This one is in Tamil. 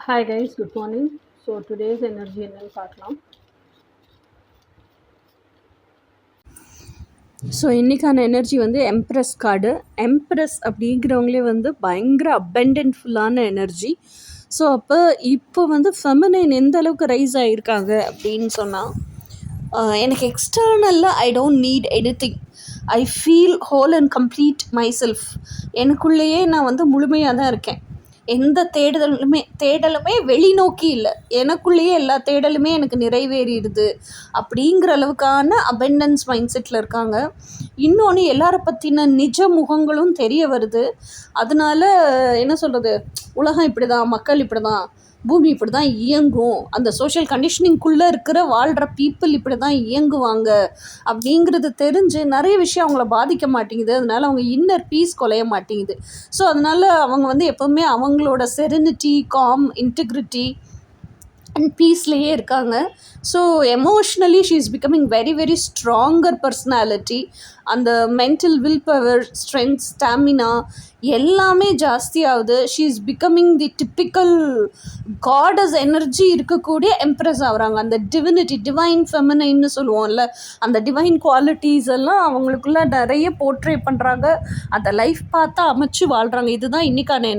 Hi guys, good morning. So today's energy என்னன்னு பார்க்கலாம். ஸோ இன்றைக்கான எனர்ஜி வந்து எம்ப்ரெஸ் கார்டு. எம்ப்ரெஸ் அப்படிங்கிறவங்களே வந்து பயங்கர அபெண்டன்ட்ஃபுல்லான எனர்ஜி. ஸோ அப்போ இப்போ வந்து ஃபெமினைன் எந்த அளவுக்கு ரைஸ் ஆகியிருக்காங்க அப்படின்னு சொன்னால், எனக்கு எக்ஸ்டர்னலில் I don't need anything. I feel whole and complete myself. எனக்குள்ளேயே நான் வந்து முழுமையாக தான் இருக்கேன். எந்த தேடலுமே வெளிநோக்கி இல்லை, எனக்குள்ளேயே எல்லா தேடலுமே எனக்கு நிறைவேறிடுது அப்படிங்கிற அளவுக்கான அபெண்டன்ஸ் மைண்ட் செட்டில் இருக்காங்க. இன்னொன்று, எல்லாரை பற்றின நிஜ முகங்களும் தெரிய வருது. அதனால என்ன சொல்கிறது, உலகம் இப்படி தான், மக்கள் இப்படி தான், பூமி இப்படி தான் இயங்கும், அந்த சோஷியல் கண்டிஷனிங்குள்ளே இருக்கிற வாழ்கிற பீப்புள் இப்படி தான் இயங்குவாங்க அப்படிங்கிறது தெரிஞ்சு நிறைய விஷயம் அவங்கள பாதிக்க மாட்டேங்குது. அதனால் அவங்க இன்னர் பீஸ் குலைய மாட்டேங்குது. ஸோ அதனால் அவங்க வந்து எப்போவுமே அவங்களோட செரெனிட்டி, காம், இன்டெகிரிட்டி அண்ட் பீஸ்லேயே இருக்காங்க. So emotionally she is becoming very very stronger personality. அந்த mental will power, strength, stamina எல்லாமே ஜாஸ்தியாகுது. She is becoming the typical goddess energy இருக்கக்கூடிய எம்ப்ரெஸ் ஆகுறாங்க. அந்த டிவினிட்டி, டிவைன் ஃபெமினைன்னு சொல்லுவோம்ல, அந்த டிவைன் குவாலிட்டிஸ் எல்லாம் அவங்களுக்குள்ள நிறைய போர்ட்ரே பண்ணுறாங்க. அந்த லைஃப் பார்த்தா அமைச்சு வாழ்கிறாங்க. இதுதான் இன்றைக்கான